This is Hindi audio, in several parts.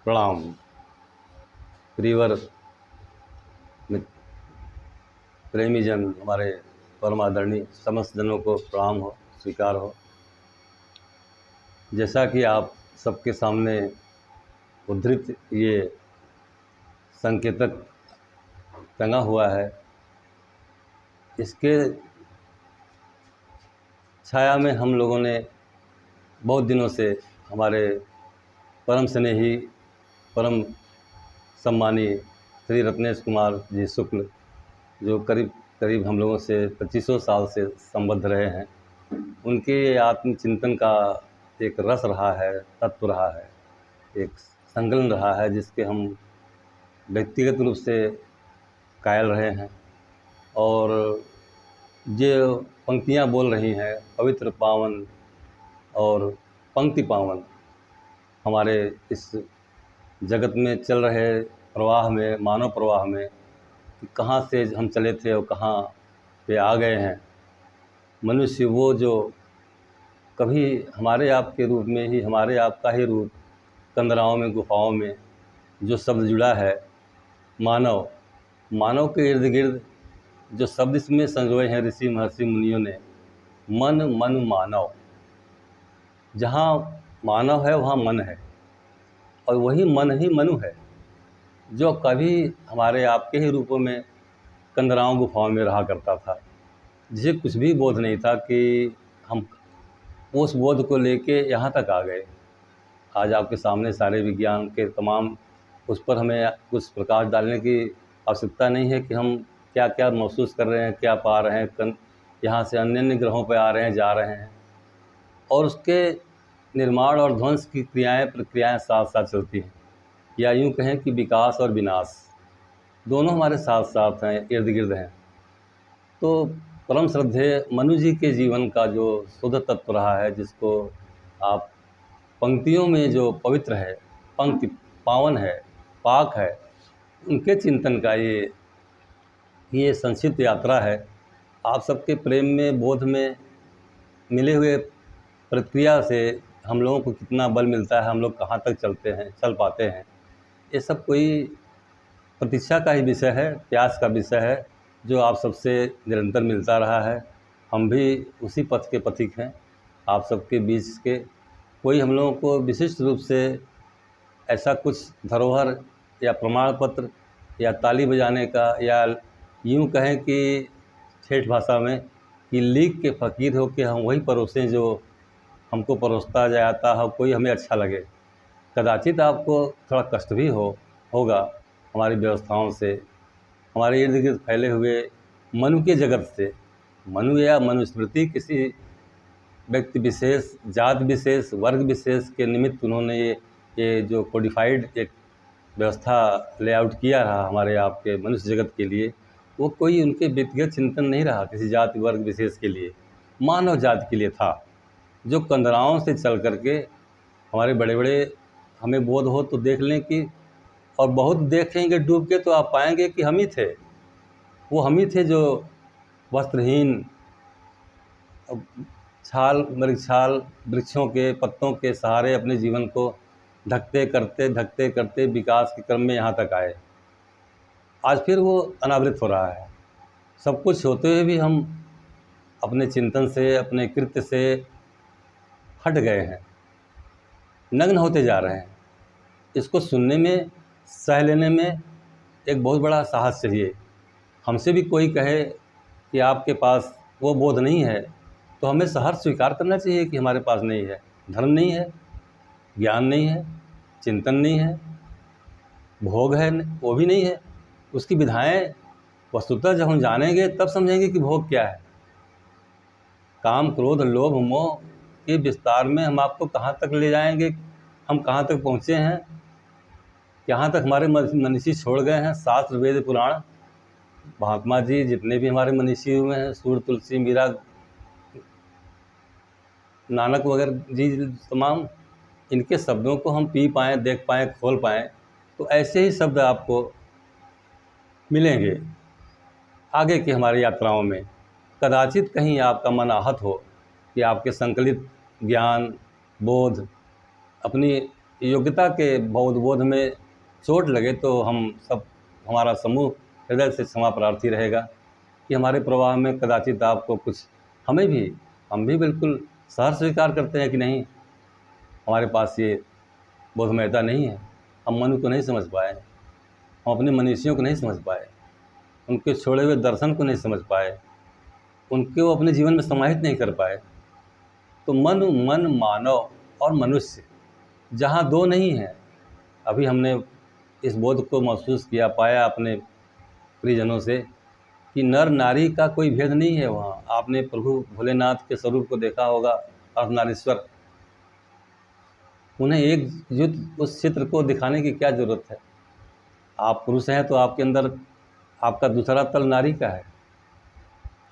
प्रणाम। प्रियवर प्रेमी जन, हमारे परम आदरणीय समस्त जनों को प्रणाम हो, स्वीकार हो। जैसा कि आप सबके सामने उद्धृत ये संकेतक टंगा हुआ है, इसके छाया में हम लोगों ने बहुत दिनों से हमारे परम स्नेही, परम सम्मानीय श्री रत्नेश कुमार जी शुक्ल, जो करीब करीब हम लोगों से 2500 साल से संबद्ध रहे हैं, उनके आत्मचिंतन का एक रस रहा है, तत्व रहा है, एक संकलन रहा है, जिसके हम व्यक्तिगत रूप से कायल रहे हैं। और जो पंक्तियाँ बोल रही हैं, पवित्र पावन और पंक्ति पावन, हमारे इस जगत में चल रहे प्रवाह में, मानव प्रवाह में, कि कहाँ से हम चले थे और कहाँ पे आ गए हैं। मनुष्य वो जो कभी हमारे आपके रूप में ही, हमारे आपका ही रूप, कंदराओं में, गुफाओं में जो शब्द जुड़ा है, मानव, मानव के इर्द गिर्द जो शब्द इसमें संजोए हैं ऋषि महर्षि मुनियों ने, मन मन मानव। जहाँ मानव है वहाँ मन है, और वही मन ही मनु है, जो कभी हमारे आपके ही रूपों में कंदराओं गुफाओं में रहा करता था, जिसे कुछ भी बोध नहीं था कि हम उस बोध को लेके यहाँ तक आ गए। आज आपके सामने सारे विज्ञान के तमाम, उस पर हमें कुछ प्रकाश डालने की आवश्यकता नहीं है कि हम क्या क्या महसूस कर रहे हैं, क्या पा रहे हैं, यहाँ से अन्य अन्य ग्रहों पर आ रहे हैं, जा रहे हैं, और उसके निर्माण और ध्वंस की प्रक्रियाएं साथ साथ चलती हैं। या यूँ कहें कि विकास और विनाश दोनों हमारे साथ साथ हैं, इर्द गिर्द हैं। तो परम श्रद्धेय मनु जी के जीवन का जो शुद्ध तत्व रहा है, जिसको आप पंक्तियों में जो पवित्र है, पंक्ति पावन है, पाक है, उनके चिंतन का ये संक्षिप्त यात्रा है। आप सबके प्रेम में, बोध में मिले हुए प्रक्रिया से हम लोगों को कितना बल मिलता है, हम लोग कहाँ तक चल पाते हैं, ये सब कोई प्रतीक्षा का ही विषय है, प्यास का विषय है, जो आप सबसे निरंतर मिलता रहा है। हम भी उसी पथ के पथिक हैं, आप सबके बीच के। कोई हम लोगों को विशिष्ट रूप से ऐसा कुछ धरोहर या प्रमाण पत्र या ताली बजाने का, या यूँ कहें कि ठेठ भाषा में कि लीक के फ़कीर हो के हम वही परोसें जो हमको परोसता जाता हो, कोई हमें अच्छा लगे। कदाचित आपको थोड़ा कष्ट भी होगा हमारी व्यवस्थाओं से, हमारे इर्द गिर्द फैले हुए मनु के जगत से। मनु या मनुस्मृति किसी व्यक्ति विशेष, जात विशेष, वर्ग विशेष के निमित्त उन्होंने ये जो कोडिफाइड एक व्यवस्था लेआउट किया रहा हमारे आपके मनुष्य जगत के लिए, वो कोई उनके व्यक्तिगत चिंतन नहीं रहा किसी जाति वर्ग विशेष के लिए, मानव जाति के लिए था, जो कंदराओं से चल करके हमारे बड़े बड़े, हमें बोध हो तो देख लें कि, और बहुत देखेंगे डूब के तो आप पाएंगे कि हम ही थे, वो हम ही थे जो वस्त्रहीन, छाल मृगछाल वृक्षों के पत्तों के सहारे अपने जीवन को ढकते करते विकास के क्रम में यहाँ तक आए। आज फिर वो अनावृत हो रहा है। सब कुछ होते हुए भी हम अपने चिंतन से, अपने कृत्य से हट गए हैं, नग्न होते जा रहे हैं। इसको सुनने में, सह लेने में एक बहुत बड़ा साहस चाहिए। हमसे भी कोई कहे कि आपके पास वो बोध नहीं है, तो हमें सहर्ष स्वीकार करना चाहिए कि हमारे पास नहीं है। धर्म नहीं है, ज्ञान नहीं है, चिंतन नहीं है, भोग है वो भी नहीं है। उसकी विधाएं वस्तुतः जब हम जानेंगे तब समझेंगे कि भोग क्या है। काम क्रोध लोभ मोह के विस्तार में हम आपको कहाँ तक ले जाएंगे, हम कहाँ तक पहुँचे हैं, कहाँ तक हमारे मनीषी छोड़ गए हैं। शास्त्र वेद पुराण, महात्मा जी जितने भी हमारे मनीषी हुए हैं, सूर तुलसी मीरा नानक वगैरह जी, तमाम इनके शब्दों को हम पी पाएँ, देख पाएँ, खोल पाएँ, तो ऐसे ही शब्द आपको मिलेंगे आगे की हमारी यात्राओं में। कदाचित कहीं आपका मन आहत हो कि आपके संकलित ज्ञान, बोध, अपनी योग्यता के बोध में चोट लगे तो हम सब, हमारा समूह हृदय से क्षमा प्रार्थी रहेगा कि हमारे प्रवाह में कदाचित आपको कुछ, हम भी बिल्कुल सहर्ष स्वीकार करते हैं कि नहीं, हमारे पास ये बोधमयता नहीं है, हम मनु को नहीं समझ पाए, हम अपने मनीषियों को नहीं समझ पाए, उनके छोड़े हुए दर्शन को नहीं समझ पाए, उनको अपने जीवन में समाहित नहीं कर पाए। तो मन, मानव और मनुष्य जहाँ दो नहीं हैं, अभी हमने इस बोध को महसूस किया, पाया अपने प्रियजनों से कि नर नारी का कोई भेद नहीं है वहाँ। आपने प्रभु भोलेनाथ के स्वरूप को देखा होगा, अर्धनारीश्वर, उन्हें एकजुट उस चित्र को दिखाने की क्या ज़रूरत है। आप पुरुष हैं तो आपके अंदर आपका दूसरा तल नारी का है,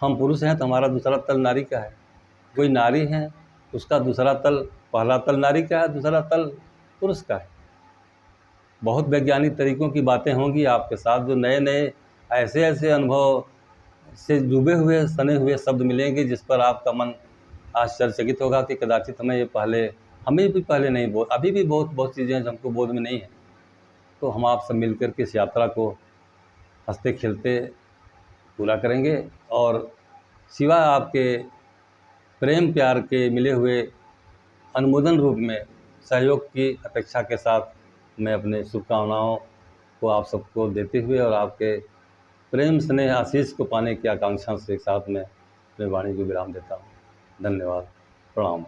हम पुरुष हैं तो हमारा दूसरा तल नारी का है, कोई नारी है उसका दूसरा तल, पहला तल नारी का है, दूसरा तल पुरुष का है। बहुत वैज्ञानिक तरीकों की बातें होंगी आपके साथ, जो नए नए ऐसे ऐसे अनुभव से डूबे हुए सने हुए शब्द मिलेंगे जिस पर आपका मन आश्चर्यचकित होगा कि कदाचित हमें भी पहले नहीं अभी भी बहुत चीज़ें हैं जो हमको बोध में नहीं है। तो हम आप सब मिलकर के इस यात्रा को हंसते खेलते पूरा करेंगे और सिवा आपके प्रेम प्यार के मिले हुए अनुमोदन रूप में सहयोग की अपेक्षा के साथ मैं अपने शुभकामनाओं को आप सबको देते हुए और आपके प्रेम स्नेह आशीष को पाने की आकांक्षा के साथ मैं अपनी वाणी को विराम देता हूँ। धन्यवाद, प्रणाम।